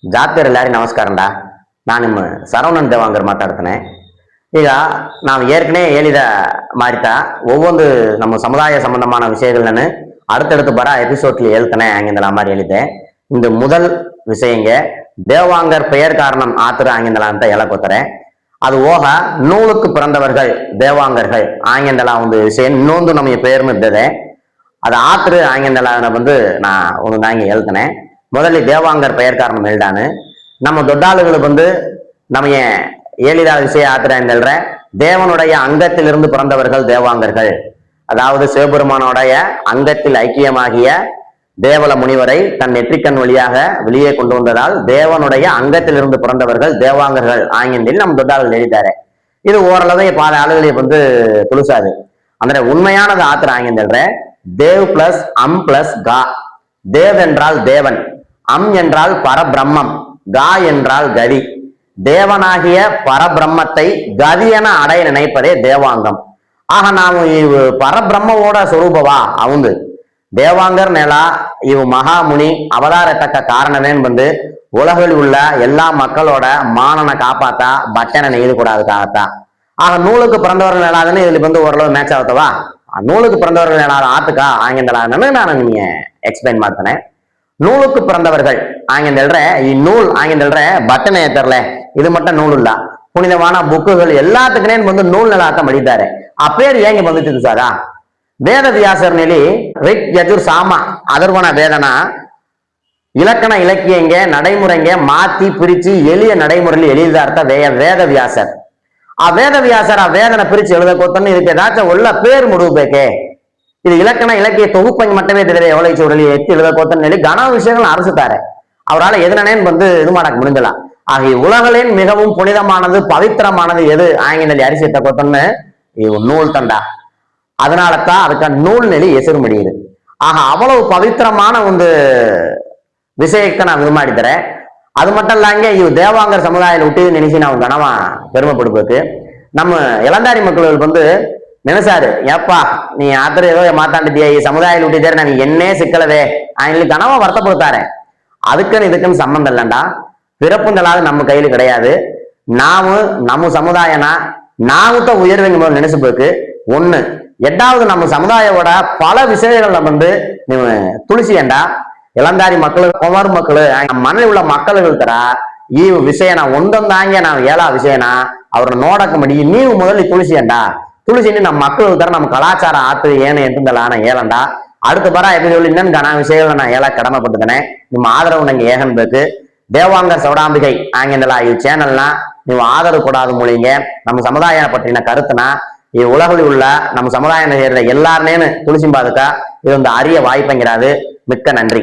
ಜಾತಿಯರ್ ಎಲ್ಲರಿಗೂ ನಮಸ್ಕಾರಂಡ. ನಾನು ನಿಮ್ಮ ಸರವಣನ್ ದೇವಾಂಗರ್ ಮಾತಾಡ್ತೇನೆ. ಈಗ ನಾವು ஏற்கனவே ಹೇಳಿದ ಮಾರಿತ ஒவ்வொரு நம்ம சமுதாய சம்பந்தமான விஷயங்கள்னு அடுத்தடுத்து வர எபிசோட்ல ಹೇಳ್ತೇನೆ ஆங்கிந்தல மாதிரி ಹೇಳಿದ್ದೆ. இந்த முதல் விஷயங்க தேவாங்கர் பெயர் காரணம் ஆத்திர ஆங்கிந்தல ಅಂತ ಹೇಳಕೋತಾರೆ. அது ಹೋಗ ನೂಲಕ್ಕೆ பிறந்தவர்கள் தேவாங்கர்கள் ஆங்கிந்தல ಒಂದು ವಿಷಯ ಇನ್ನೊಂದು ನಮ್ಮ ಪೇರ್ನು ಇದ್ದದೆ. அது ஆத்திர ஆங்கிந்தல வந்து நான் ಒಂದು தாங்க ಹೇಳ್ತೇನೆ. முதல்ல தேவாங்கர் பெயர் காரணம் எழுதானு நம்ம தொட்டாளுகளுக்கு வந்து நம்ம ஏழிதா விஷயம் ஆத்திர தேவனுடைய அங்கத்திலிருந்து பிறந்தவர்கள் தேவாங்கர்கள். அதாவது சிவபெருமானோடைய அங்கத்தில் ஐக்கியமாகிய தேவல முனிவரை தன் நெற்றிக்கண் வழியாக வெளியே கொண்டு வந்ததால் தேவனுடைய அங்கத்திலிருந்து பிறந்தவர்கள் தேவாங்கர்கள் ஆங்கியில் நம்ம தொட்டாள்கள் எழுதிட்டாரு. இது ஓரளவு பாத ஆளுகளை வந்து துளுசாது. அந்த உண்மையானது ஆத்திர ஆங்கின்ற தேவ் பிளஸ் அம் பிளஸ் கா. தேவ் என்றால் தேவன், அம் என்றால் பரபிரம்மம், கா என்றால் கதி. தேவனாகிய பரபிரம்மத்தை கதி என அடைய நினைப்பதே தேவாங்கம். ஆக நாம் இவ் பரபிரம்மவோட ಸ್ವರೂಪವಾ அவுந்து தேவாங்கர் நேலா இவ் மகாமுனி அவதாரத்தக்க காரணமேன்னு வந்து உலகில் உள்ள எல்லா மக்களோட மானனை காப்பாத்தா பட்டனை நெய்து கூடாதுக்காகத்தா. ஆக நூலுக்கு பிறந்தவர்கள் நேலாதுன்னு இதுல வந்து ஓரளவு மேட்ச் ஆகுத்தவா. நூலுக்கு பிறந்தவர்கள் நேலாத ஆத்துக்கா ஆங்கிந்தலான்னு நான் நீங்க எக்ஸ்பிளைன் ಮಾಡ್ತೇನೆ. நூலுக்கு பிறந்தவர்கள் ஆங்கின்ற இந்நூல் ஆங்கின்ற பட்டனை ஏத்தரல இது மட்டும் நூல் இல்ல, புனிதமான புக்குகள் எல்லாத்துக்குனே வந்து நூல் நிலாத்த மடித்தாரு. அப்பேர் ஏங்க வந்துட்டு சாரா வேத வியாசர் நிலி ரிக் யஜுர் சாம அதர்வன வேதனா இலக்கண இலக்கியங்க நடைமுறைங்க மாத்தி பிரிச்சு எளிய நடைமுறையில் எளிதார்த்த வேத வியாசர். ಆ ವೇದ ವ್ಯಾಸರ ಆ ವೇದನ பிரிச்சு எழுத கோத்தன்னு இதுக்கு ஏதாச்சும் உள்ள பேர் முடுவேக்கே. இது இலக்கண இலக்கிய தொகுப்பை மட்டுமே தெரியுது. எவ்வளவு சூழலி எத்தி எழுத கோத்தன்னு சொல்லி கன விஷயங்கள் அரசுத்தாரு. அவரால் எதுனேன்னு வந்து இது மாடக்கு முடிஞ்சலாம். ஆகிய உலகின் மிகவும் புனிதமானது பவித்திரமானது எது ஆங்கில அரிசியத்தை கோத்தன்னு நூல் தண்டா. அதனாலதான் அதுக்கு நூல் நெலி எசிறு முடியுது. ஆக அவ்வளவு பவித்திரமான ಒಂದು விஷயத்தை நான் இது ಮಾಡಿ தரேன். அது மட்டும் இல்லாங்க இவ் தேவாங்கர் சமுதாயம் விட்டு நினைச்சு நான் கனவா பெருமைப்படுவதுக்கு நம்ம இளந்தாரி மக்களுக்கு வந்து நினைச்சாரு, ஏப்பா நீ ஆத்திர ஏதோ மாத்தாண்டியா ಈ சமுதாயம் விட்டு நான் என்னே சிக்கலவே அவங்களுக்கு கனவா வருத்தப்படுத்தாரு. அதுக்குன்னு இதுக்குன்னு சம்பந்தம் இல்லைண்டா. பிறப்புந்தலாவது நம்ம கையில கிடையாது. நம்ம சமுதாயனா நாமத்த உயர்வுங்க நினைச்சு போக்கு ஒண்ணு. எட்டாவது நம்ம சமுதாயோட பல விஷயங்கள்ல வந்து துளசியண்டா இளந்தாரி மக்கಳು குமார் மக்கಳು ಮನೆ ಉಳ್ಳ ಮಕ್ಕಳುಗಳ ತರ ಈ ವಿಷಯನ ಒಂದೊಂದಾಂಗೆ ನಾವು ಹೇಳೋ ವಿಷಯನ ಅವ್ರನ್ನ ನೋಡಕ್ ಮಡಿ ನೀವು ಮೊದಲು ತುಳಸಿಯಂಡ ತುಳಸಿನಿ ನಮ್ಮ ಮಕ್ಕಳು ತರ ನಮ್ಮ ಕಲಾಚಾರ ಆತು ಏನು ಎಂತಂದಲ್ಲ ನಾ ಹೇಳಂಡ. அடுத்த பர எபிசோட் இன்னும் கன விஷயங்களை நான் ಹೇಳಕ್ கடமைப்பட்டுತೇನೆ. ನಿಮ್ಮ ಆದರವು ನಂಗೆ ಏಗನ್ಬೇಕು. தேவாங்கர் சௌடாம்பிகை ஆங்கில ಈ சேனல்னா ನೀವು ஆதரவு கூடாது மூலிங்க நம்ம சமுதாய பற்றின கருத்துனா உலகில் உள்ள நம்ம சமுதாயம் சேர்ந்த எல்லாருனேன்னு துளசிம்பாதுக்கா இது வந்து அரிய வாய்ப்புங்கிறாது. மிக்க நன்றி.